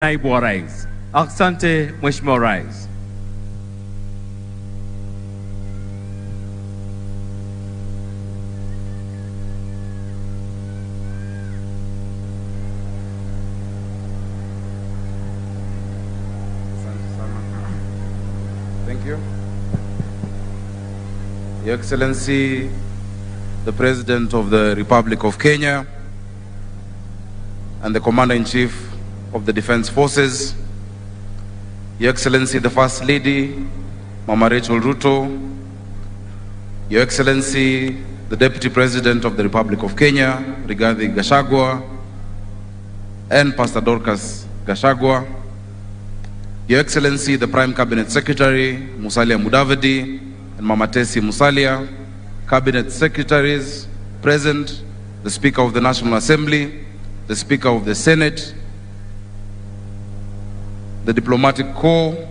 Naibu wa Rais. Asante Mheshimiwa Rais. Thank you. Your Excellency, the President of the Republic of Kenya and the Commander-in-Chief of the Defense Forces, Your Excellency, the First Lady, Mama Rachel Ruto, Your Excellency, the Deputy President of the Republic of Kenya, Rigathi Gachagua, and Pastor Dorcas Gachagua, Your Excellency, the Prime Cabinet Secretary, Musalia Mudavadi, and Mama Tesi Musalia, Cabinet Secretaries present, the Speaker of the National Assembly, the Speaker of the Senate, the Diplomatic Corps,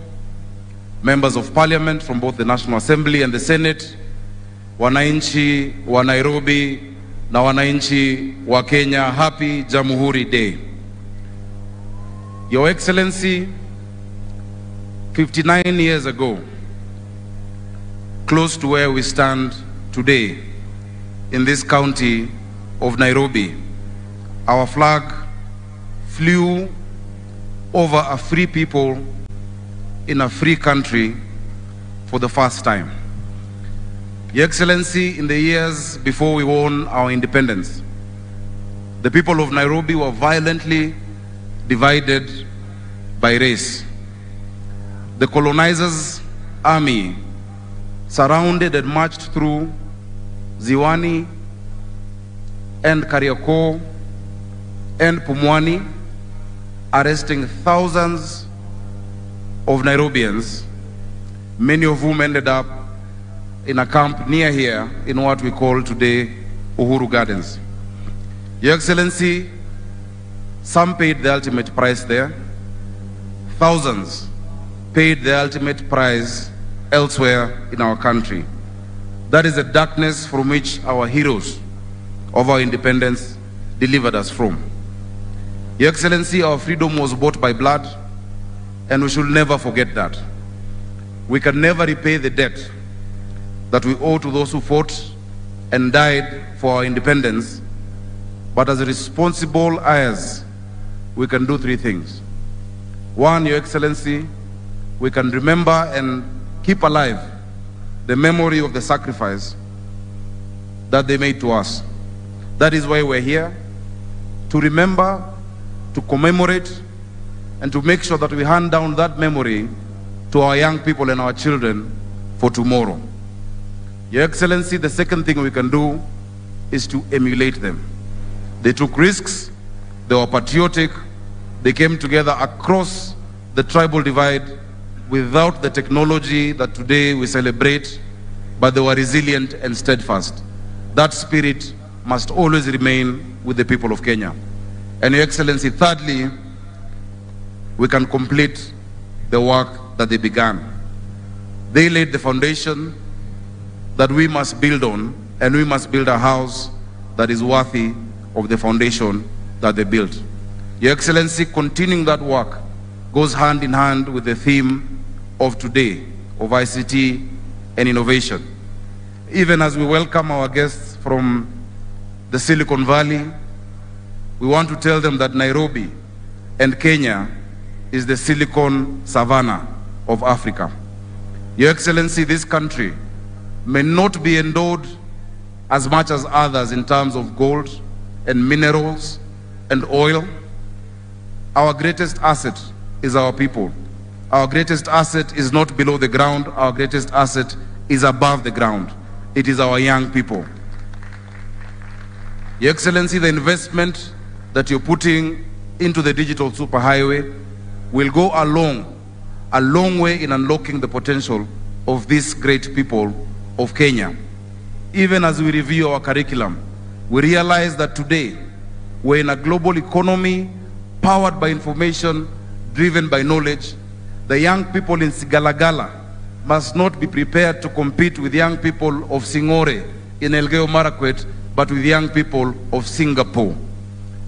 members of Parliament from both the National Assembly and the Senate, wananchi wa Nairobi na wananchi wa Kenya, happy Jamhuri Day. Your Excellency, 59 years ago, close to where we stand today, in this county of Nairobi, our flag flew over a free people in a free country for the first time. Your Excellency, in the years before we won our independence, the people of Nairobi were violently divided by race. The colonizers' army surrounded and marched through Ziwani and Kariakor and Pumwani, arresting thousands of Nairobians, many of whom ended up in a camp near here in what we call today Uhuru Gardens. Your Excellency, some paid the ultimate price there. Thousands paid the ultimate price elsewhere in our country. That is the darkness from which our heroes of our independence delivered us from. Your Excellency, our freedom was bought by blood, and we should never forget that. We can never repay the debt that we owe to those who fought and died for our independence, but as responsible heirs, we can do three things. One, Your Excellency, we can remember and keep alive the memory of the sacrifice that they made to us. That is why we're here, to remember, to commemorate, and to make sure that we hand down that memory to our young people and our children for tomorrow. Your Excellency, the second thing we can do is to emulate them. They took risks, they were patriotic, they came together across the tribal divide without the technology that today we celebrate, but they were resilient and steadfast. That spirit must always remain with the people of Kenya. And Your Excellency, thirdly, we can complete the work that they began. They laid the foundation that we must build on, and we must build a house that is worthy of the foundation that they built. Your Excellency, continuing that work goes hand in hand with the theme of today, of ICT and innovation. Even as we welcome our guests from the Silicon Valley, we want to tell them that Nairobi and Kenya is the Silicon Savannah of Africa. Your Excellency, this country may not be endowed as much as others in terms of gold and minerals and oil. Our greatest asset is our people. Our greatest asset is not below the ground. Our greatest asset is above the ground. It is our young people. Your Excellency, the investment that you're putting into the digital superhighway will go a long way in unlocking the potential of these great people of Kenya. Even as we review our curriculum, we realize that today we're in a global economy powered by information, driven by knowledge. The young people in Sigalagala must not be prepared to compete with young people of Singore in Elgeyo Marakwet, but with young people of Singapore.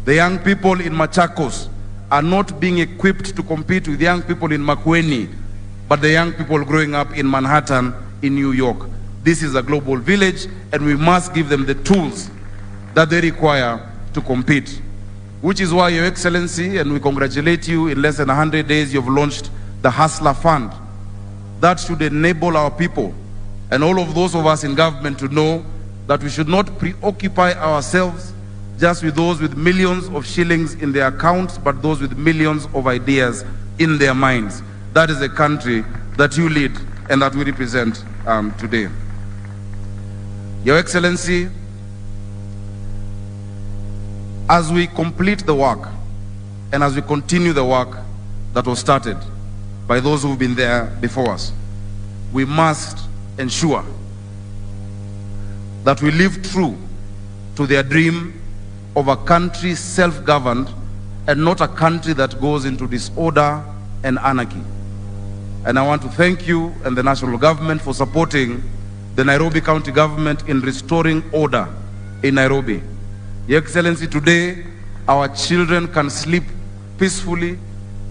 The young people in Machakos are not being equipped to compete with young people in Makueni, but the young people growing up in Manhattan, in New York. This is a global village, and we must give them the tools that they require to compete. Which is why, Your Excellency, and we congratulate you, in less than 100 days you've launched the Hustler Fund. That should enable our people and all of those of us in government to know that we should not preoccupy ourselves just with those with millions of shillings in their accounts, but those with millions of ideas in their minds. That is the country that you lead and that we represent today. Your Excellency, as we complete the work and as we continue the work that was started by those who've been there before us, we must ensure that we live true to their dream of a country self-governed and not a country that goes into disorder and anarchy. And I want to thank you and the national government for supporting the Nairobi County government in restoring order in Nairobi. Your Excellency, today our children can sleep peacefully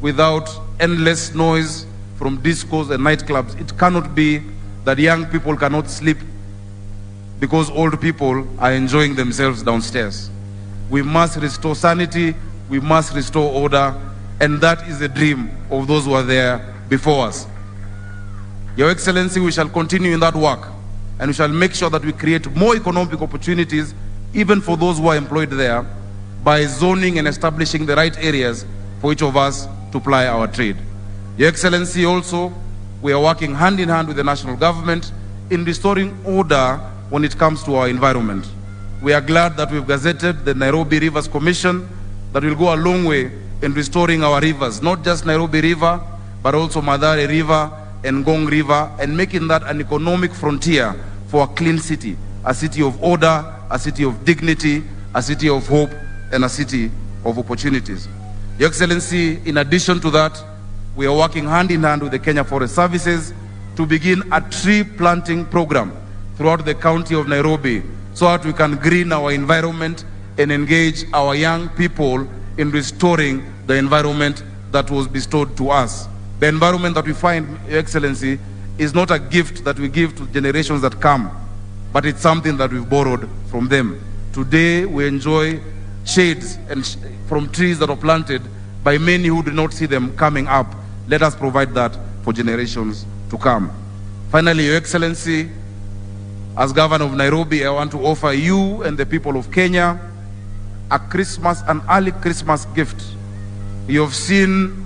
without endless noise from discos and nightclubs. It cannot be that young people cannot sleep because old people are enjoying themselves downstairs. We must restore sanity, we must restore order, and that is the dream of those who are there before us. Your Excellency, we shall continue in that work, and we shall make sure that we create more economic opportunities even for those who are employed there by zoning and establishing the right areas for each of us to ply our trade. Your Excellency, also, we are working hand in hand with the national government in restoring order when it comes to our environment. We are glad that we've gazetted the Nairobi Rivers Commission that will go a long way in restoring our rivers, not just Nairobi River, but also Mathare River and Ngong River, and making that an economic frontier for a clean city, a city of order, a city of dignity, a city of hope, and a city of opportunities. Your Excellency, in addition to that, we are working hand in hand with the Kenya Forest Services to begin a tree planting program throughout the county of Nairobi so that we can green our environment and engage our young people in restoring the environment that was bestowed to us. The environment that we find, Your Excellency, is not a gift that we give to generations that come, but it's something that we've borrowed from them. Today, we enjoy shades from trees that are planted by many who do not see them coming up. Let us provide that for generations to come. Finally, Your Excellency, as Governor of Nairobi, I want to offer you and the people of Kenya an early Christmas gift. You have seen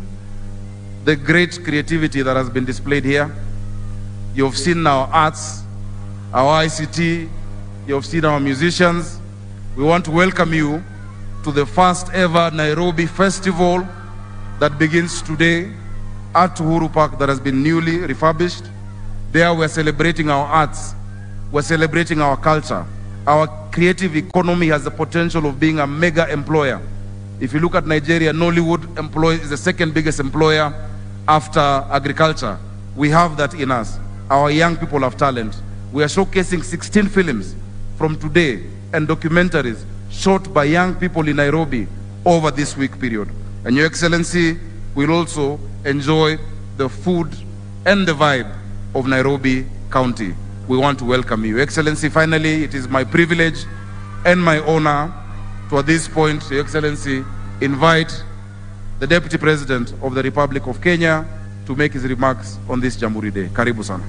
the great creativity that has been displayed here. You have seen our arts, our ICT, you have seen our musicians. We want to welcome you to the first ever Nairobi festival that begins today at Uhuru Park, that has been newly refurbished. There we're celebrating our arts, we're celebrating our culture. Our creative economy has the potential of being a mega employer. If you look at Nigeria, Nollywood is the second biggest employer after agriculture. We have that in us. Our young people have talent. We are showcasing 16 films from today and documentaries shot by young people in Nairobi over this week period. And Your Excellency will also enjoy the food and the vibe of Nairobi County. We want to welcome you. Your Excellency, finally, it is my privilege and my honor to, at this point, Your Excellency, invite the Deputy President of the Republic of Kenya to make his remarks on this Jamhuri Day. Karibu sana.